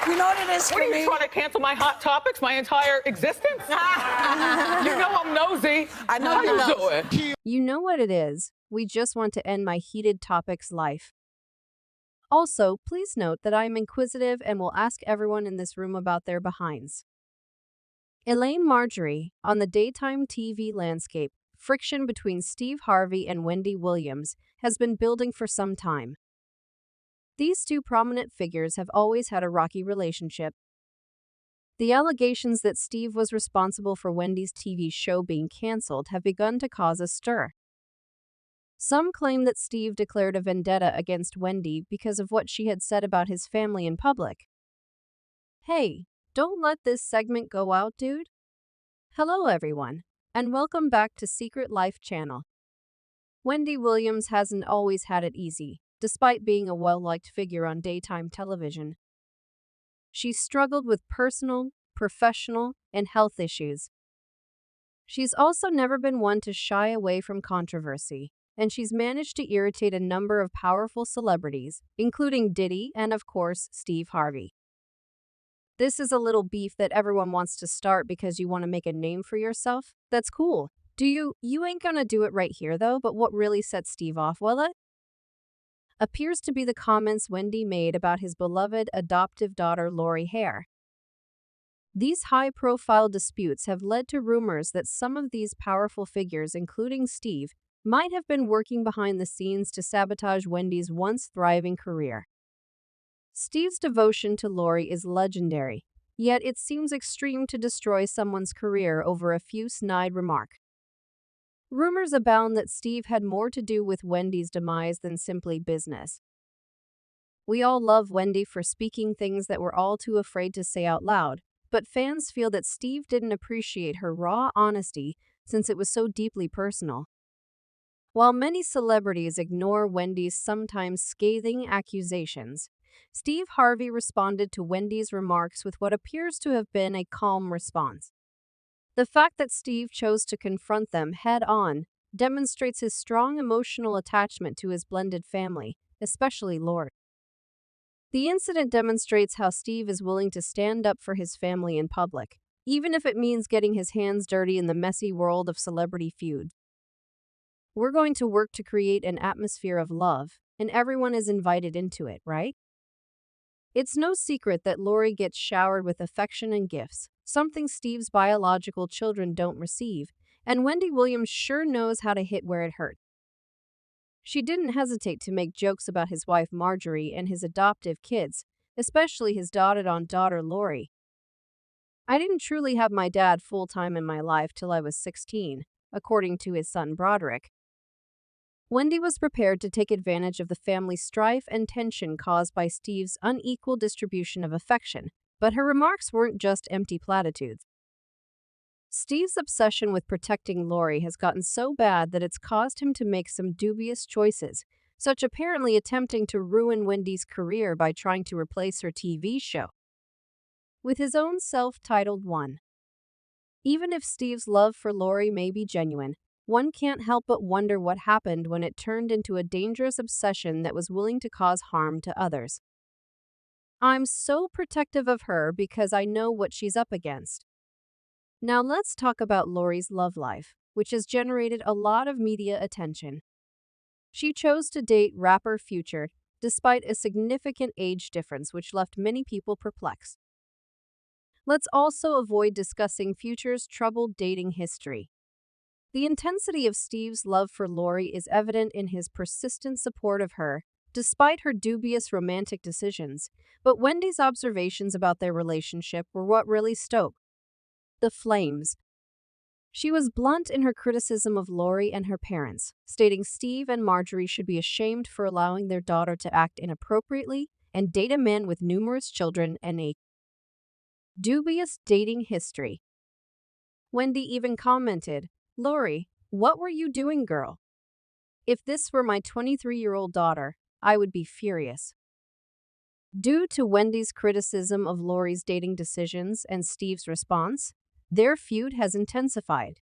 You know what it is for What are me? you trying to cancel my hot topics, my entire existence? You know I'm nosy. I know How you're you nosy. doing? You know what it is. We just want to end my heated topics life. Also, please note that I am inquisitive and will ask everyone in this room about their behinds. Elaine Marjorie, on the daytime TV landscape, friction between Steve Harvey and Wendy Williams has been building for some time. These two prominent figures have always had a rocky relationship. The allegations that Steve was responsible for Wendy's TV show being canceled have begun to cause a stir. Some claim that Steve declared a vendetta against Wendy because of what she had said about his family in public. Hey, don't let this segment go out, dude. Hello, everyone, and welcome back to Secret Life Channel. Wendy Williams hasn't always had it easy, despite being a well-liked figure on daytime television. She's struggled with personal, professional, and health issues. She's also never been one to shy away from controversy, and she's managed to irritate a number of powerful celebrities, including Diddy and, of course, Steve Harvey. This is a little beef that everyone wants to start because you want to make a name for yourself. That's cool. You ain't gonna do it right here though, but what really set Steve off, will it? Appears to be the comments Wendy made about his beloved adoptive daughter Lori Hare. These high-profile disputes have led to rumors that some of these powerful figures, including Steve, might have been working behind the scenes to sabotage Wendy's once thriving career. Steve's devotion to Lori is legendary, yet it seems extreme to destroy someone's career over a few snide remarks. Rumors abound that Steve had more to do with Wendy's demise than simply business. We all love Wendy for speaking things that we're all too afraid to say out loud, but fans feel that Steve didn't appreciate her raw honesty since it was so deeply personal. While many celebrities ignore Wendy's sometimes scathing accusations, Steve Harvey responded to Wendy's remarks with what appears to have been a calm response. The fact that Steve chose to confront them head-on demonstrates his strong emotional attachment to his blended family, especially Lori. The incident demonstrates how Steve is willing to stand up for his family in public, even if it means getting his hands dirty in the messy world of celebrity feuds. We're going to work to create an atmosphere of love, and everyone is invited into it, right? It's no secret that Lori gets showered with affection and gifts, something Steve's biological children don't receive, and Wendy Williams sure knows how to hit where it hurts. She didn't hesitate to make jokes about his wife Marjorie and his adoptive kids, especially his doted-on daughter Lori. "I didn't truly have my dad full-time in my life till I was 16, according to his son Broderick. Wendy was prepared to take advantage of the family strife and tension caused by Steve's unequal distribution of affection, but her remarks weren't just empty platitudes. Steve's obsession with protecting Lori has gotten so bad that it's caused him to make some dubious choices, such apparently attempting to ruin Wendy's career by trying to replace her TV show with his own self-titled one. Even if Steve's love for Lori may be genuine, one can't help but wonder what happened when it turned into a dangerous obsession that was willing to cause harm to others. I'm so protective of her because I know what she's up against." Now let's talk about Lori's love life, which has generated a lot of media attention. She chose to date rapper Future, despite a significant age difference which left many people perplexed. Let's also avoid discussing Future's troubled dating history. The intensity of Steve's love for Lori is evident in his persistent support of her, despite her dubious romantic decisions, but Wendy's observations about their relationship were what really stoked the flames. She was blunt in her criticism of Lori and her parents, stating Steve and Marjorie should be ashamed for allowing their daughter to act inappropriately and date a man with numerous children and a dubious dating history. Wendy even commented, "Lori, what were you doing, girl? If this were my 23-year-old daughter, I would be furious." Due to Wendy's criticism of Lori's dating decisions and Steve's response, their feud has intensified.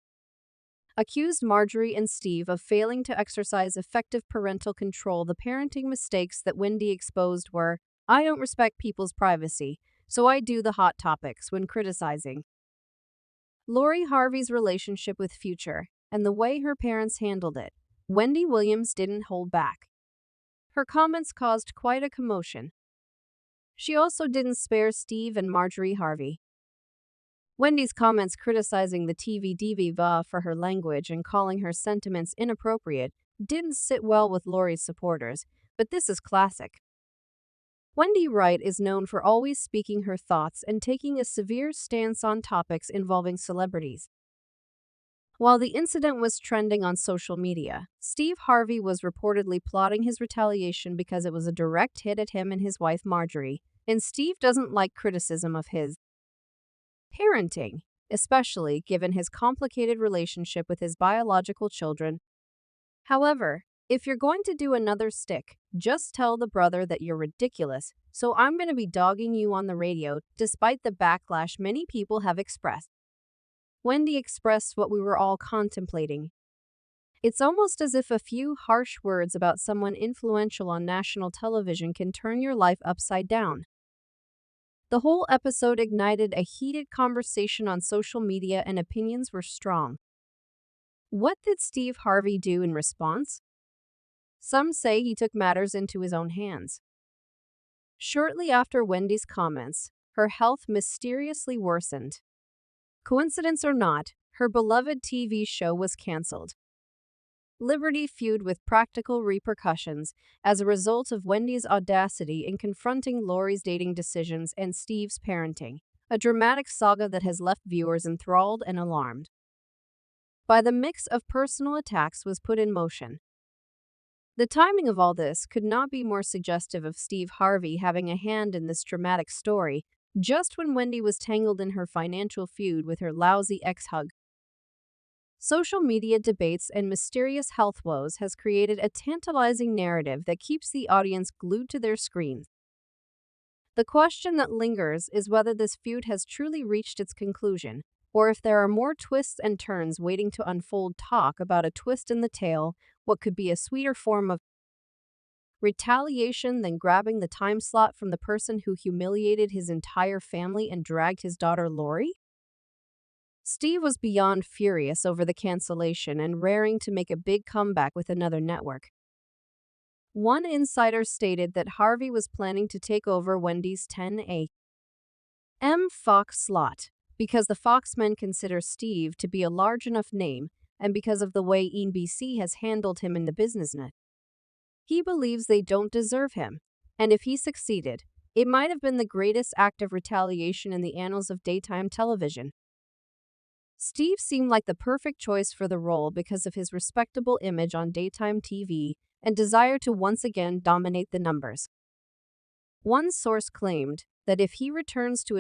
Accused Marjorie and Steve of failing to exercise effective parental control, the parenting mistakes that Wendy exposed were, "I don't respect people's privacy, so I do the hot topics when criticizing. Lori Harvey's relationship with Future and the way her parents handled it. Wendy Williams didn't hold back. Her comments caused quite a commotion. She also didn't spare Steve and Marjorie Harvey. Wendy's comments criticizing the TV diva for her language and calling her sentiments inappropriate didn't sit well with Lori's supporters, but this is classic. Wendy Wright is known for always speaking her thoughts and taking a severe stance on topics involving celebrities. While the incident was trending on social media, Steve Harvey was reportedly plotting his retaliation because it was a direct hit at him and his wife Marjorie, and Steve doesn't like criticism of his parenting, especially given his complicated relationship with his biological children. However, if you're going to do another stick, just tell the brother that you're ridiculous, so I'm going to be dogging you on the radio, despite the backlash many people have expressed. Wendy expressed what we were all contemplating. It's almost as if a few harsh words about someone influential on national television can turn your life upside down. The whole episode ignited a heated conversation on social media and opinions were strong. What did Steve Harvey do in response? Some say he took matters into his own hands. Shortly after Wendy's comments, her health mysteriously worsened. Coincidence or not, her beloved TV show was canceled. Liberty feud with practical repercussions as a result of Wendy's audacity in confronting Lori's dating decisions and Steve's parenting, a dramatic saga that has left viewers enthralled and alarmed by the mix of personal attacks was put in motion. The timing of all this could not be more suggestive of Steve Harvey having a hand in this dramatic story, just when Wendy was tangled in her financial feud with her lousy ex-hug. Social media debates and mysterious health woes has created a tantalizing narrative that keeps the audience glued to their screens. The question that lingers is whether this feud has truly reached its conclusion, or if there are more twists and turns waiting to unfold. Talk about a twist in the tale, what could be a sweeter form of retaliation than grabbing the time slot from the person who humiliated his entire family and dragged his daughter Lori? Steve was beyond furious over the cancellation and raring to make a big comeback with another network. One insider stated that Harvey was planning to take over Wendy's 10 a.m. Fox slot because the Fox men consider Steve to be a large enough name and because of the way NBC has handled him in the business net. He believes they don't deserve him, and if he succeeded, it might have been the greatest act of retaliation in the annals of daytime television. Steve seemed like the perfect choice for the role because of his respectable image on daytime TV and desire to once again dominate the numbers. One source claimed that if he returns to